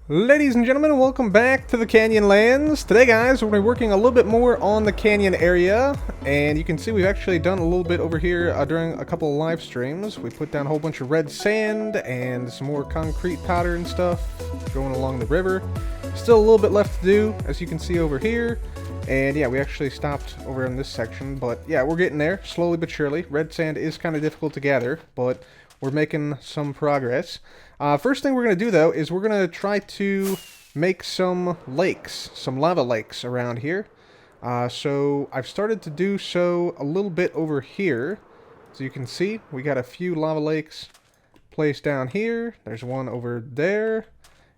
Ladies and gentlemen, welcome back to the Canyonlands. Today, guys, we're going to be working a little bit more on the canyon area, and you can see we've actually done a little bit over here during a couple of live streams. We put down a whole bunch of red sand and some more concrete powder and stuff going along the river. Still a little bit left to do, as you can see over here. And yeah, we actually stopped over in this section, but yeah, we're getting there, slowly but surely. Red sand is kind of difficult to gather, but we're making some progress. First thing we're going to do, though, is we're going to try to make some lakes, some lava lakes around here. So I've started to do so a little bit over here. So you can see, we got a few lava lakes placed down here. There's one over there.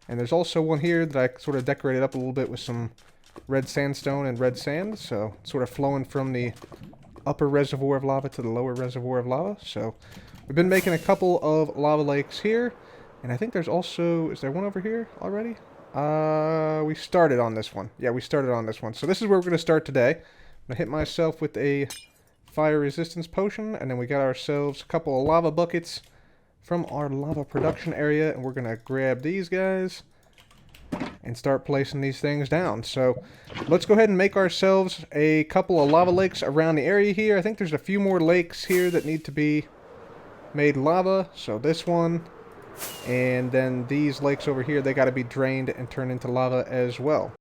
And there's also one here that I sort of decorated up a little bit with some red sandstone and red sand. So it's sort of flowing from the upper reservoir of lava to the lower reservoir of lava. So we've been making a couple of lava lakes here. And I think there's also... Is there one over here already? We started on this one. Yeah, we started on this one. So this is where we're going to start today. I'm going to hit myself with a fire resistance potion. And then we got ourselves a couple of lava buckets from our lava production area. And we're going to grab these guys and start placing these things down. So let's go ahead and make ourselves a couple of lava lakes around the area here. I think there's a few more lakes here that need to be made lava. So this one... And then these lakes over here, they got to be drained and turned into lava as well.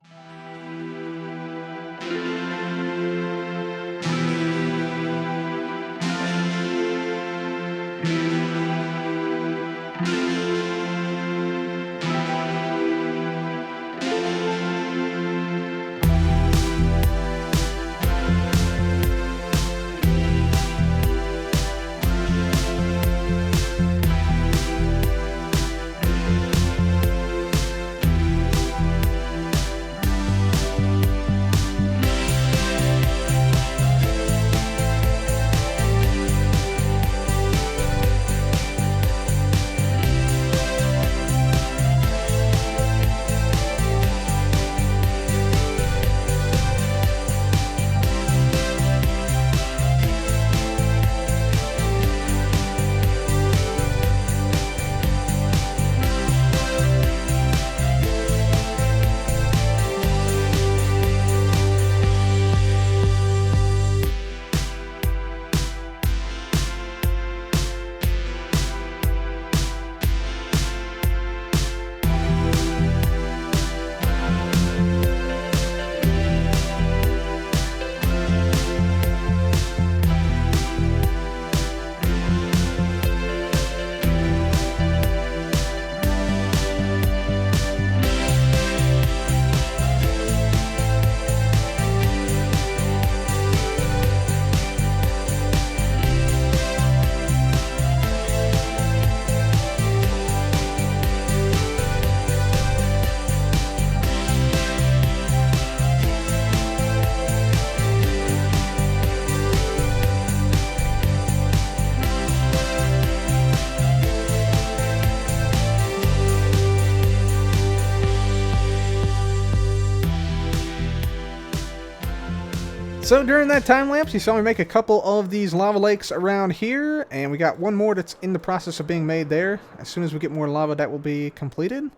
So during that time lapse, you saw me make a couple of these lava lakes around here, and we got one more that's in the process of being made there. As soon as we get more lava, that will be completed.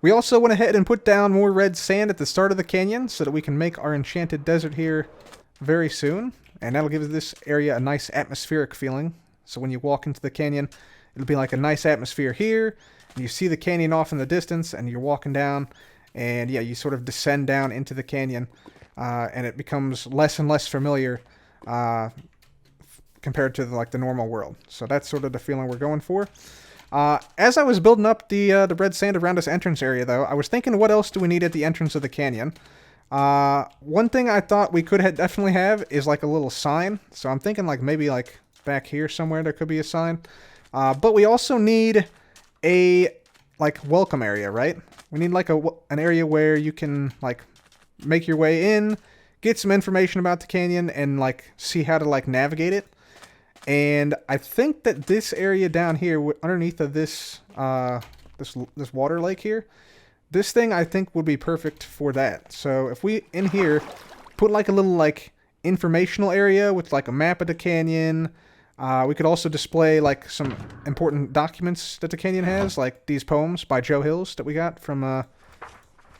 We also went ahead and put down more red sand at the start of the canyon so that we can make our enchanted desert here very soon. And that'll give this area a nice atmospheric feeling. So when you walk into the canyon, it'll be like a nice atmosphere here. And you see the canyon off in the distance, and you're walking down, and yeah, you sort of descend down into the canyon. And it becomes less and less familiar compared to the normal world. So that's sort of the feeling we're going for. As I was building up the red sand around this entrance area, though, I was thinking, what else do we need at the entrance of the canyon? One thing I thought we could definitely have is like a little sign. So I'm thinking maybe back here somewhere there could be a sign. But we also need a welcome area, right? We need an area where you can make your way in, get some information about the canyon, and see how to navigate it. And I think that this area down here underneath of this this water lake here, this thing I think would be perfect for that. So if we in here put a little informational area with like a map of the canyon. We could also display like some important documents that the canyon has, like these poems by Joe Hills that we got from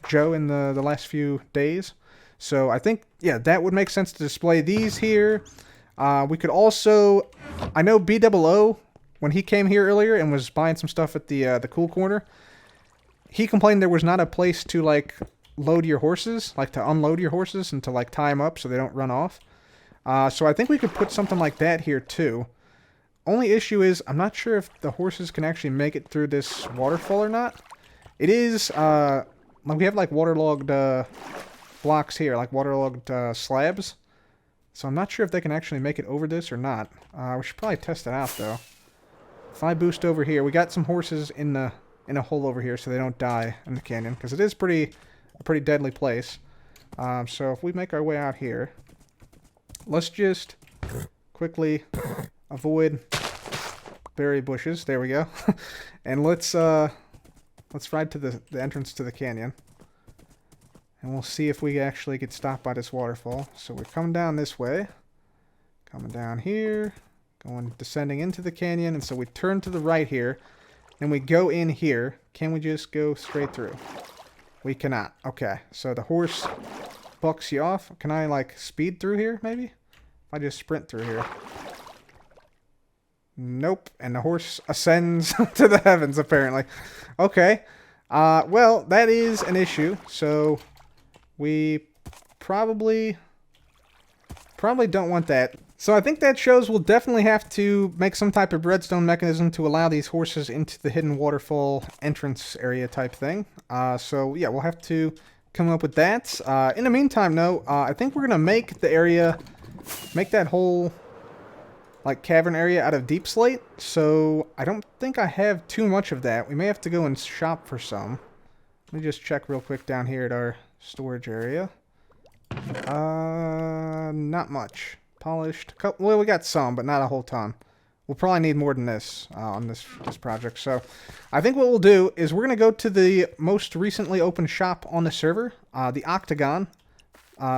Joe in the last few days. So I think, yeah, that would make sense to display these here. We could also, I know B00, when he came here earlier and was buying some stuff at the cool corner, he complained there was not a place to, like, load your horses, like to unload your horses and to, like, tie them up so they don't run off. So I think we could put something like that here too. Only issue is I'm not sure if the horses can actually make it through this waterfall or not. It is, like we have like waterlogged blocks here, like waterlogged slabs. So I'm not sure if they can actually make it over this or not. We should probably test it out though. If I boost over here, we got some horses in a hole over here so they don't die in the canyon, because it is a pretty deadly place. So if we make our way out here, let's just quickly avoid berry bushes. There we go. And let's ride to the entrance to the canyon. And we'll see if we actually get stopped by this waterfall. So we're coming down this way. Coming down here. Descending into the canyon. And so we turn to the right here. And we go in here. Can we just go straight through? We cannot. Okay. So the horse bucks you off. Can I, like, speed through here, maybe? If I just sprint through here. Nope. And the horse ascends to the heavens, apparently. Okay. Well, that is an issue. So we probably don't want that. So I think that shows we'll definitely have to make some type of redstone mechanism to allow these horses into the hidden waterfall entrance area type thing. So yeah, we'll have to come up with that. In the meantime, though, I think we're going to make that whole like cavern area out of deep slate. So I don't think I have too much of that. We may have to go and shop for some. Let me just check real quick down here at our storage area. Not much. Polished. Well, we got some, but not a whole ton. We'll probably need more than this on this project. So I think what we'll do is we're going to go to the most recently opened shop on the server, the Octagon,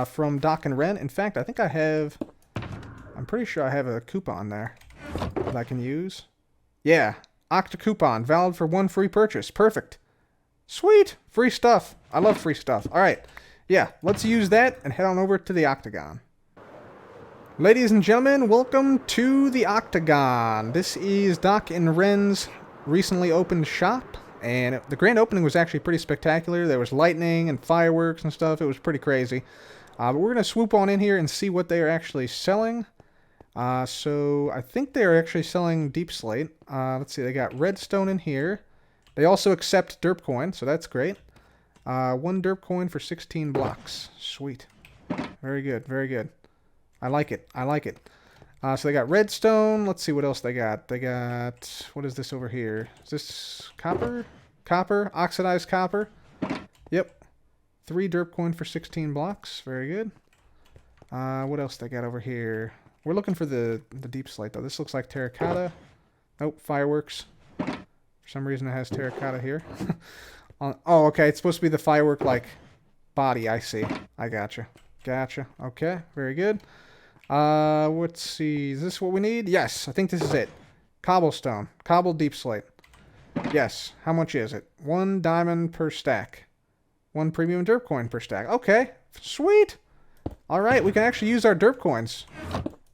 from Doc and Ren. In fact, I think I'm pretty sure I have a coupon there that I can use. Yeah, Octa coupon, valid for 1 free purchase. Perfect. Sweet. Free stuff. I love free stuff. All right. Yeah, let's use that and head on over to the Octagon. Ladies and gentlemen, welcome to the Octagon. This is Doc and Ren's recently opened shop, and the grand opening was actually pretty spectacular. There was lightning and fireworks and stuff. It was pretty crazy. But we're going to swoop on in here and see what they are actually selling. So I think they're actually selling deep slate. Let's see, they got redstone in here. They also accept derp coin, so that's great. 1 derp coin for 16 blocks. Sweet. Very good, very good. I like it. I like it. So they got redstone. Let's see what else they got. They got... What is this over here? Is this copper? Copper. Oxidized copper. Yep. 3 derp coin for 16 blocks. Very good. What else they got over here? We're looking for the deep slate, though. This looks like terracotta. Nope. Fireworks. For some reason it has terracotta here. Oh, okay. It's supposed to be the firework, like, body. I see. I gotcha. Gotcha. Okay. Very good. Let's see. Is this what we need? Yes, I think this is it. Cobblestone. Cobbled deep slate. Yes. How much is it? 1 diamond per stack. 1 premium derp coin per stack. Okay. Sweet. All right. We can actually use our derp coins.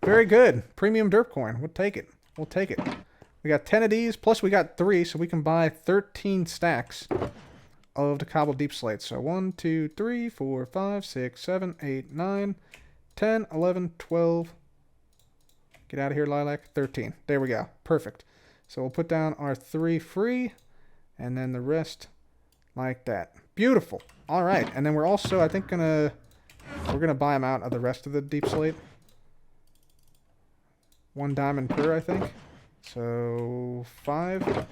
Very good. Premium derp coin. We'll take it. We'll take it. We got 10 of these, plus we got 3, so we can buy 13 stacks of the cobbled deep slate. So 1, 2, 3, 4, 5, 6, 7, 8, 9, 10, 11, 12. Get out of here, Lilac. 13. There we go. Perfect. So we'll put down our 3 free, and then the rest like that. Beautiful. All right. And then we're also, I think, we're gonna buy them out of the rest of the deep slate. 1 diamond per, I think. So 5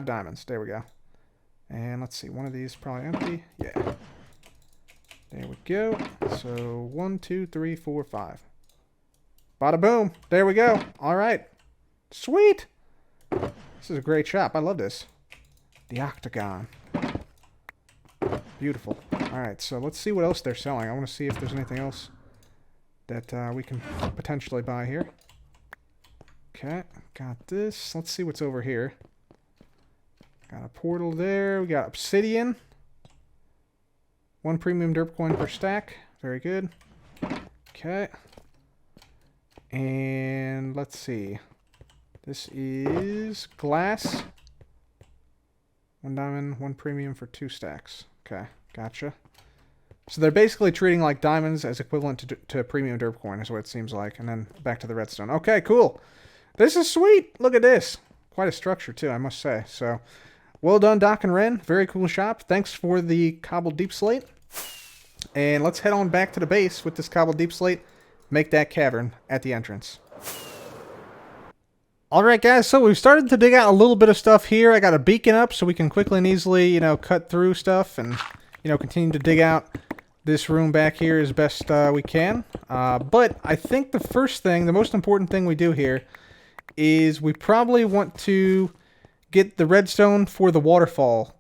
diamonds. There we go. And let's see, one of these is probably empty. Yeah. There we go. So 1, 2, 3, 4, 5. Bada boom. There we go. All right. Sweet. This is a great shop. I love this. The Octagon. Beautiful. All right. So let's see what else they're selling. I want to see if there's anything else that we can potentially buy here. Okay. Got this. Let's see what's over here. Got a portal there. We got obsidian. 1 premium derp coin per stack. Very good. Okay. And let's see. This is glass. 1 diamond, 1 premium for 2 stacks. Okay, gotcha. So they're basically treating like diamonds as equivalent to premium derp coin is what it seems like. And then back to the redstone. Okay, cool. This is sweet. Look at this. Quite a structure too, I must say. So, well done, Doc and Ren. Very cool shop. Thanks for the cobbled deep slate. And let's head on back to the base with this cobbled deep slate. Make that cavern at the entrance. Alright guys, so we've started to dig out a little bit of stuff here. I got a beacon up so we can quickly and easily, you know, cut through stuff and, you know, continue to dig out this room back here as best we can. But I think the first thing, the most important thing we do here is we probably want to get the redstone for the waterfall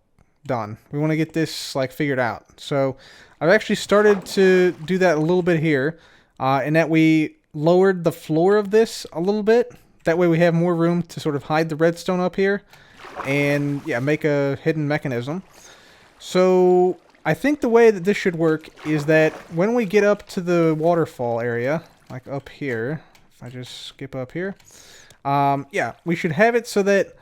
done. We want to get this, like, figured out. So I've actually started to do that a little bit here, in that we lowered the floor of this a little bit. That way we have more room to sort of hide the redstone up here and, yeah, make a hidden mechanism. So I think the way that this should work is that when we get up to the waterfall area, like up here, if I just skip up here, yeah, we should have it so that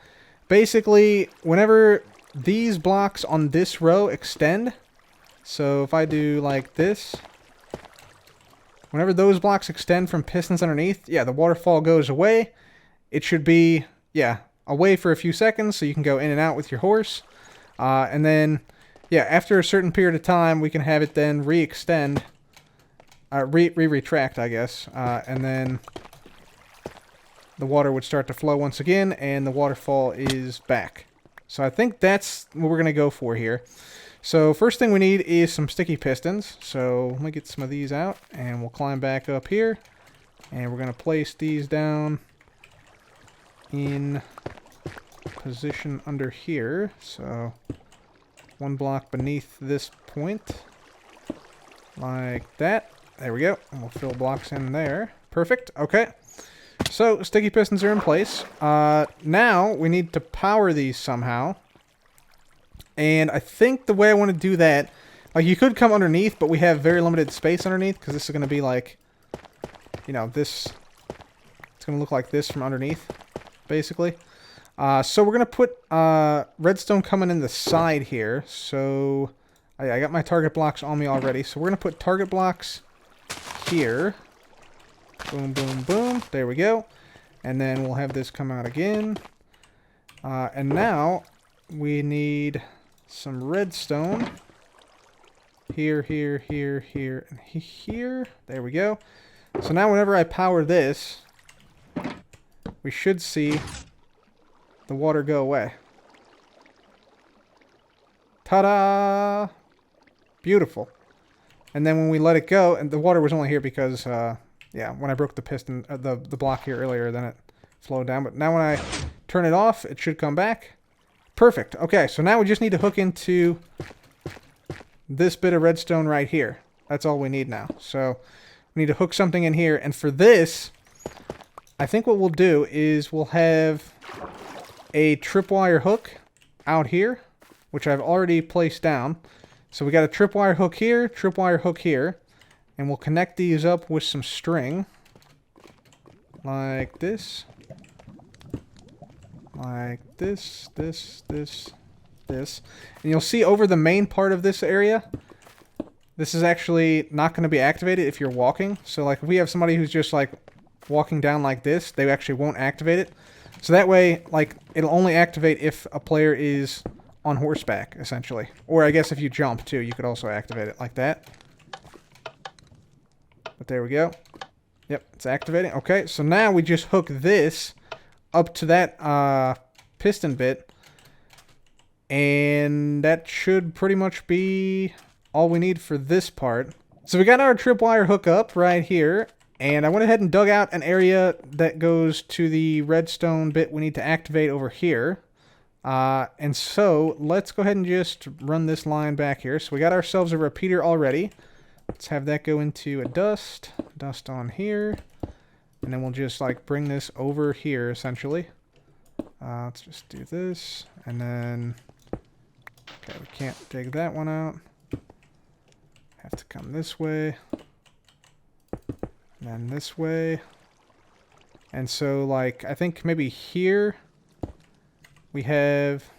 basically whenever these blocks on this row extend, so if I do like this, whenever those blocks extend from pistons underneath, yeah, the waterfall goes away. It should be, yeah, away for a few seconds so you can go in and out with your horse. And then, yeah, after a certain period of time, we can have it then re-extend, retract, I guess. And then the water would start to flow once again, and the waterfall is back. So I think that's what we're going to go for here. So first thing we need is some sticky pistons. So let me get some of these out, and we'll climb back up here. And we're going to place these down in position under here. So 1 block beneath this point. Like that. There we go. And we'll fill blocks in there. Perfect. Okay. So sticky pistons are in place. Now we need to power these somehow. And I think the way I want to do that, like you could come underneath, but we have very limited space underneath because this is going to be like, you know, this, it's going to look like this from underneath, basically. So we're going to put redstone coming in the side here. So I got my target blocks on me already. So we're going to put target blocks here. Boom, boom, boom. There we go. And then we'll have this come out again. And now we need some redstone. Here, here, here, here, and here. There we go. So now whenever I power this, we should see the water go away. Ta-da! Beautiful. And then when we let it go, and the water was only here because, yeah, when I broke the piston, the block here earlier, then it flowed down. But now when I turn it off, it should come back. Perfect. Okay, so now we just need to hook into this bit of redstone right here. That's all we need now. So we need to hook something in here. And for this, I think what we'll do is we'll have a tripwire hook out here, which I've already placed down. So we got a tripwire hook here, and we'll connect these up with some string. Like this. Like this, this, this, this. And you'll see over the main part of this area, this is actually not going to be activated if you're walking. So like if we have somebody who's just like walking down like this, they actually won't activate it. So that way, like, it'll only activate if a player is on horseback, essentially. Or I guess if you jump, too, you could also activate it like that. But there we go. Yep, it's activating. Okay, so now we just hook this up to that piston bit. And that should pretty much be all we need for this part. So we got our tripwire hook up right here. And I went ahead and dug out an area that goes to the redstone bit we need to activate over here. And so let's go ahead and just run this line back here. So we got ourselves a repeater already. Let's have that go into a dust on here. And then we'll just like bring this over here essentially. Let's just do this. And then, okay, we can't dig that one out. have to come this way. And then this way. And so, like, I think maybe here we have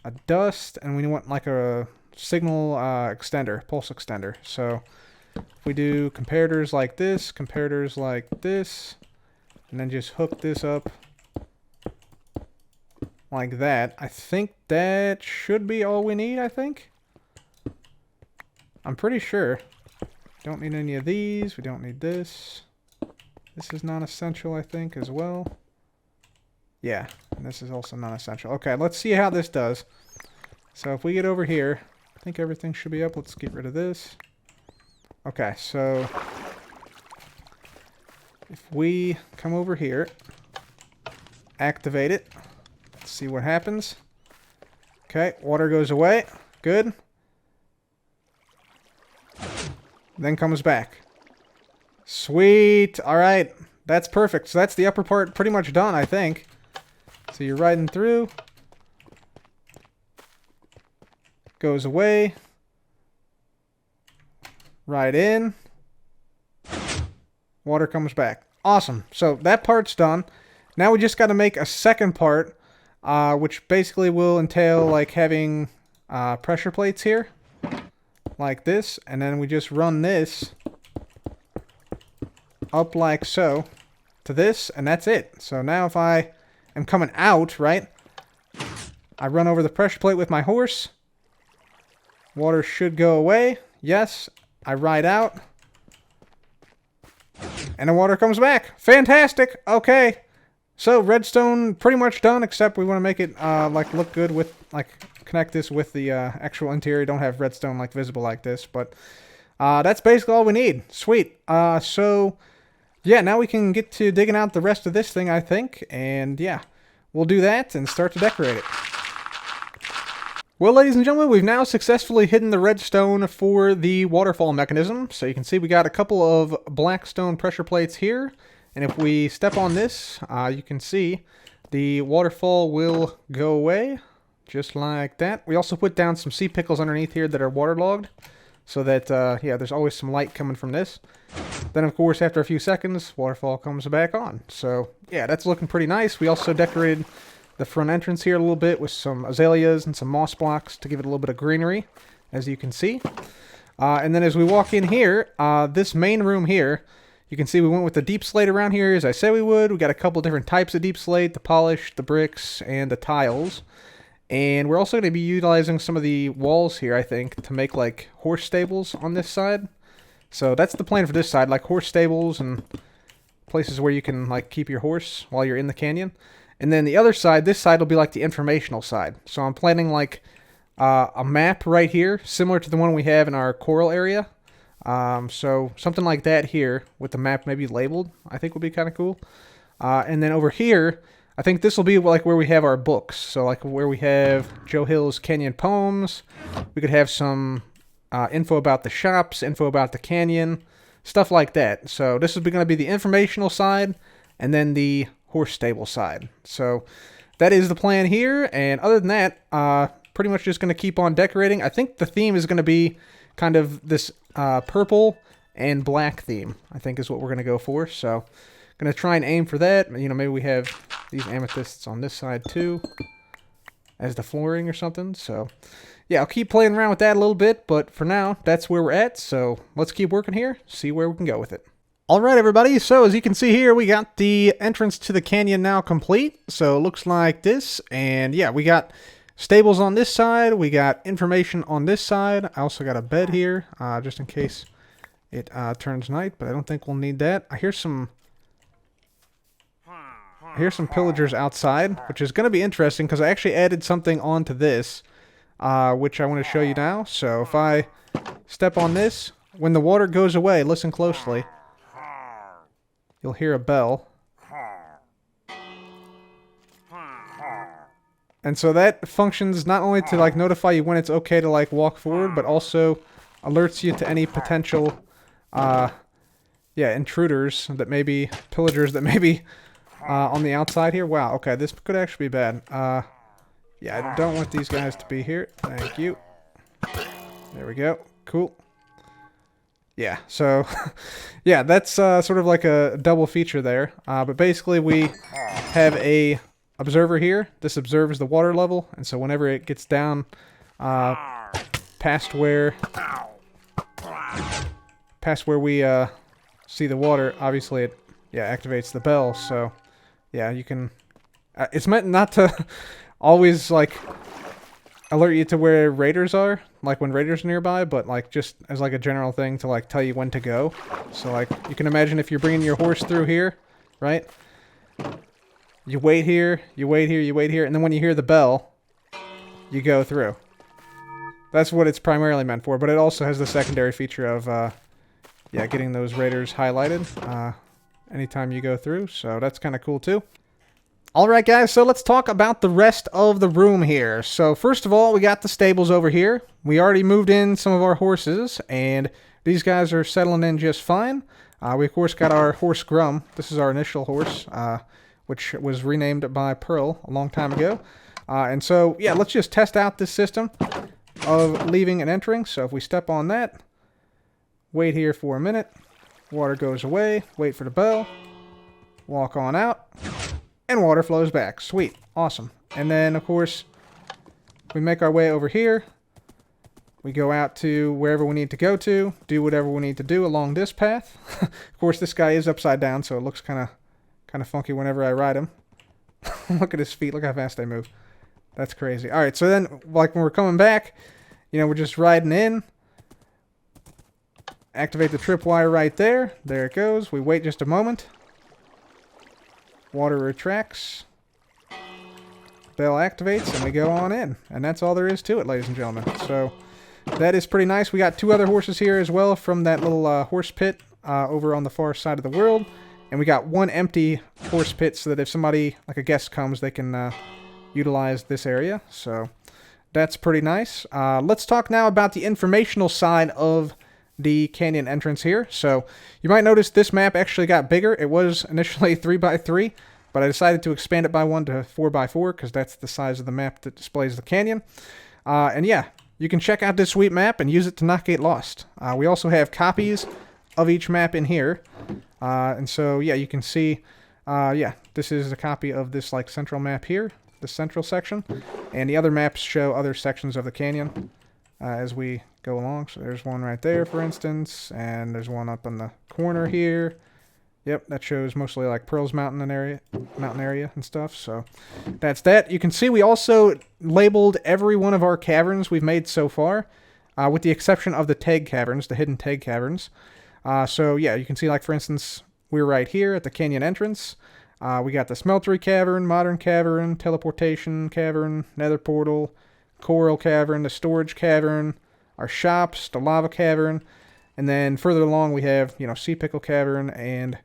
a dust, and we want like a signal extender, pulse extender. So if we do comparators like this, and then just hook this up like that, I think that should be all we need, I think. I'm pretty sure. Don't need any of these. We don't need this. This is non-essential, I think, as well. Yeah, and this is also non-essential. Okay, let's see how this does. So if we get over here, I think everything should be up. Let's get rid of this. Okay, so if we come over here, activate it, let's see what happens. Okay, water goes away. Good. Then comes back. Sweet. All right, that's perfect. So that's the upper part pretty much done, I think. So you're riding through. Goes away. Ride in. Water comes back. Awesome. So that part's done. Now we just got to make a second part, which basically will entail like having pressure plates here, like this, and then we just run this up like so to this, and that's it. So now if I am coming out, right, I run over the pressure plate with my horse. Water should go away. Yes. I ride out. And the water comes back. Fantastic. Okay. So redstone pretty much done, except we want to make it like look good with like connect this with the actual interior. Don't have redstone like visible like this, but that's basically all we need. Sweet. So yeah, now we can get to digging out the rest of this thing, I think, and yeah, we'll do that and start to decorate it. Well, ladies and gentlemen, we've now successfully hidden the redstone for the waterfall mechanism. So you can see we got a couple of black stone pressure plates here. And if we step on this, you can see the waterfall will go away, just like that. We also put down some sea pickles underneath here that are waterlogged, so that, yeah, there's always some light coming from this. Then, of course, after a few seconds, waterfall comes back on. So, yeah, that's looking pretty nice. We also decorated the front entrance here a little bit with some azaleas and some moss blocks to give it a little bit of greenery, as you can see. And then as we walk in here, this main room here, you can see we went with the deep slate around here as I said we would. We got a couple different types of deep slate, the polished, the bricks, and the tiles. And we're also going to be utilizing some of the walls here, I think, to make like horse stables on this side. So that's the plan for this side, like horse stables and places where you can like keep your horse while you're in the canyon. And then the other side, this side will be like the informational side. So I'm planning like a map right here, similar to the one we have in our coral area. So something like that here with the map maybe labeled, I think would be kind of cool. And then over here, I think this will be like where we have our books. So like where we have Joe Hill's Canyon Poems. We could have some info about the shops, info about the canyon, stuff like that. So this is going to be the informational side and then the horse stable side. So that is the plan here. And other than that, pretty much just going to keep on decorating. I think the theme is going to be kind of this purple and black theme, I think is what we're going to go for. So going to try and aim for that. You know, maybe we have these amethysts on this side too as the flooring or something. So yeah, I'll keep playing around with that a little bit, but for now, that's where we're at. So let's keep working here, see where we can go with it. All right, everybody. So as you can see here, we got the entrance to the canyon now complete. So it looks like this. And yeah, we got stables on this side. We got information on this side. I also got a bed here, just in case it turns night, but I don't think we'll need that. I hear some pillagers outside, which is going to be interesting because I actually added something onto this, which I want to show you now. So if I step on this, when the water goes away, listen closely. You'll hear a bell. And so that functions not only to like notify you when it's okay to like walk forward, but also alerts you to any potential intruders that may be pillagers that may be on the outside here. Wow, okay, this could actually be bad. Yeah, I don't want these guys to be here. Thank you. There we go. Cool. Yeah, so, yeah, that's sort of like a double feature there. But basically, we have a observer here. This observes the water level, and so whenever it gets down past where we see the water, obviously it activates the bell. So, yeah, you can... it's meant not to always, like, alert you to where raiders are, like when raiders are nearby, but like just as like a general thing to like tell you when to go. So like you can imagine if you're bringing your horse through here, right? You wait here, you wait here, you wait here, and then when you hear the bell, you go through. That's what it's primarily meant for, but it also has the secondary feature of getting those raiders highlighted anytime you go through, so that's kind of cool too. Alright guys, so let's talk about the rest of the room here. So first of all, we got the stables over here. We already moved in some of our horses, and these guys are settling in just fine. We of course got our horse Grum. This is our initial horse, which was renamed by Pearl a long time ago. And so, yeah, let's just test out this system of leaving and entering. So if we step on that, wait here for a minute, water goes away, wait for the bell, walk on out, and water flows back. Sweet. Awesome. And then, of course, we make our way over here. We go out to wherever we need to go to, do whatever we need to do along this path. Of course, this guy is upside down, so it looks kind of funky whenever I ride him. Look at his feet. Look how fast they move. That's crazy. All right, so then, like when we're coming back, you know, we're just riding in. Activate the tripwire right there. There it goes. We wait just a moment. Water retracts, bell activates, and we go on in. And that's all there is to it, ladies and gentlemen. So that is pretty nice. We got two other horses here as well from that little horse pit over on the far side of the world. And we got one empty horse pit so that if somebody, like a guest comes, they can utilize this area. So that's pretty nice. Let's talk now about the informational side of the canyon entrance here. So you might notice this map actually got bigger. It was initially 3x3, but I decided to expand it by 1 to 4x4 because that's the size of the map that displays the canyon. And yeah, you can check out this sweet map and use it to not get lost. We also have copies of each map in here. And so yeah, you can see, this is a copy of this like central map here, the central section, and the other maps show other sections of the canyon as we go along. So there's one right there, for instance, and there's one up in the corner here. Yep, that shows mostly like Pearl's mountain area and stuff. So that's that. You can see we also labeled every one of our caverns we've made so far, with the exception of the tag caverns, the hidden tag caverns. So yeah, you can see like for instance, we're right here at the canyon entrance. We got the smeltery cavern, modern cavern, teleportation cavern, nether portal, coral cavern, the storage cavern, our shops, the lava cavern, and then further along we have, you know, sea pickle cavern and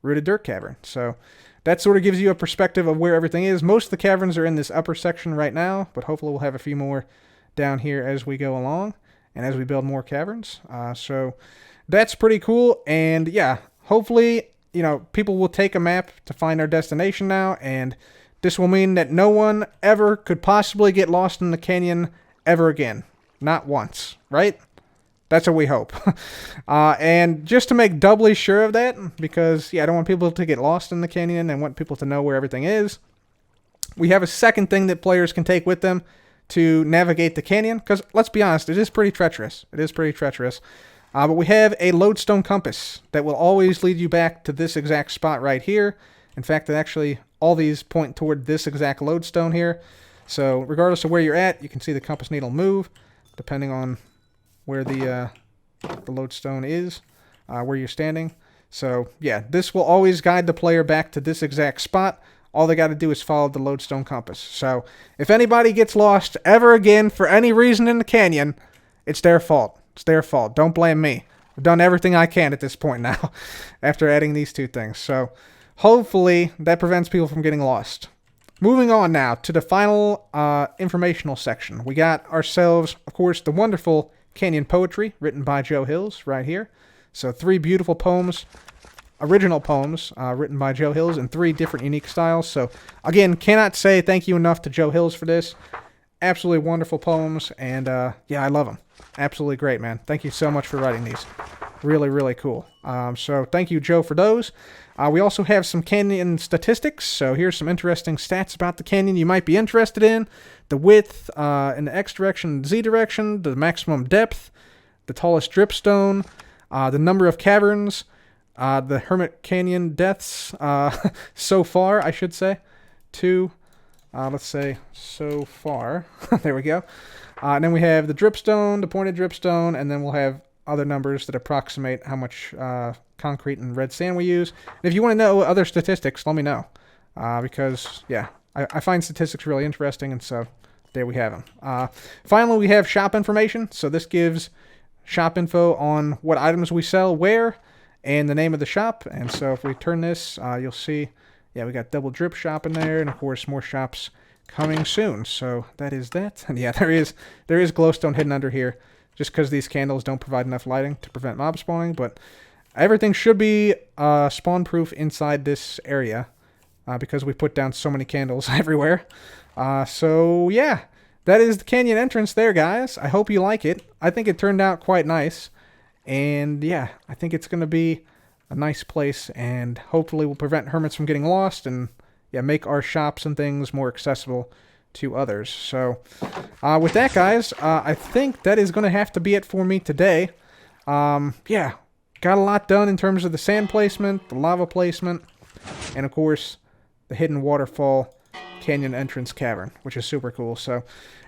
rooted dirt cavern. So that sort of gives you a perspective of where everything is. Most of the caverns are in this upper section right now, but hopefully we'll have a few more down here as we go along and as we build more caverns. So that's pretty cool. And yeah, hopefully, you know, people will take a map to find our destination now, and this will mean that no one ever could possibly get lost in the canyon ever again. Not once, right? That's what we hope. And just to make doubly sure of that, because, yeah, I don't want people to get lost in the canyon and want people to know where everything is, we have a second thing that players can take with them to navigate the canyon, because, let's be honest, it is pretty treacherous. It is pretty treacherous. But we have a lodestone compass that will always lead you back to this exact spot right here. In fact, it actually, all these point toward this exact lodestone here. So regardless of where you're at, you can see the compass needle move, depending on where the lodestone is, where you're standing. So yeah, this will always guide the player back to this exact spot. All they got to do is follow the lodestone compass. So if anybody gets lost ever again for any reason in the canyon, it's their fault. It's their fault. Don't blame me. I've done everything I can at this point now after adding these two things. So hopefully that prevents people from getting lost. Moving on now to the final informational section. We got ourselves, of course, the wonderful canyon poetry written by Joe Hills right here. So 3 beautiful poems, original poems written by Joe Hills in 3 different unique styles. So again, cannot say thank you enough to Joe Hills for this. absolutely wonderful poems, and yeah, I love them. Absolutely great, man. Thank you so much for writing these. Really, really cool. So thank you, Joe, for those. We also have some canyon statistics. So here's some interesting stats about the canyon you might be interested in. The width in the X direction and Z direction, the maximum depth, the tallest dripstone, the number of caverns, the Hermit Canyon deaths so far, I should say. Let's say so far. There we go. And then we have the dripstone, the pointed dripstone, and then we'll have other numbers that approximate how much concrete and red sand we use. And if you want to know other statistics, let me know. Because, yeah, I find statistics really interesting, and so there we have them. Finally, we have shop information. So this gives shop info on what items we sell, where, and the name of the shop. And so if we turn this, you'll see, yeah, we got double drip shop in there, and of course more shops coming soon. So that is that. And yeah, there is glowstone hidden under here, just because these candles don't provide enough lighting to prevent mob spawning. But everything should be spawn proof inside this area, because we put down so many candles everywhere. So yeah, that is the canyon entrance there, guys. I hope you like it. I think it turned out quite nice. And yeah, I think it's going to be a nice place, and hopefully will prevent hermits from getting lost, and yeah, make our shops and things more accessible to others. So with that, guys, I think that is going to have to be it for me today. Yeah, got a lot done in terms of the sand placement, the lava placement, and of course the hidden waterfall canyon entrance cavern, which is super cool. So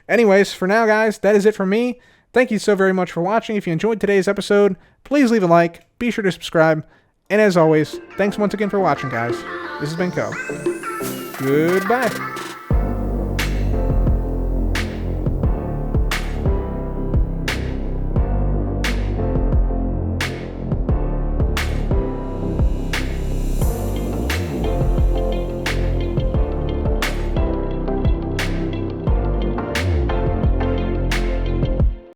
anyways, for now, guys, that is it from me. Thank you so very much for watching. If you enjoyed today's episode, please leave a like, be sure to subscribe, and as always, thanks once again for watching, guys. This has been Co. Goodbye.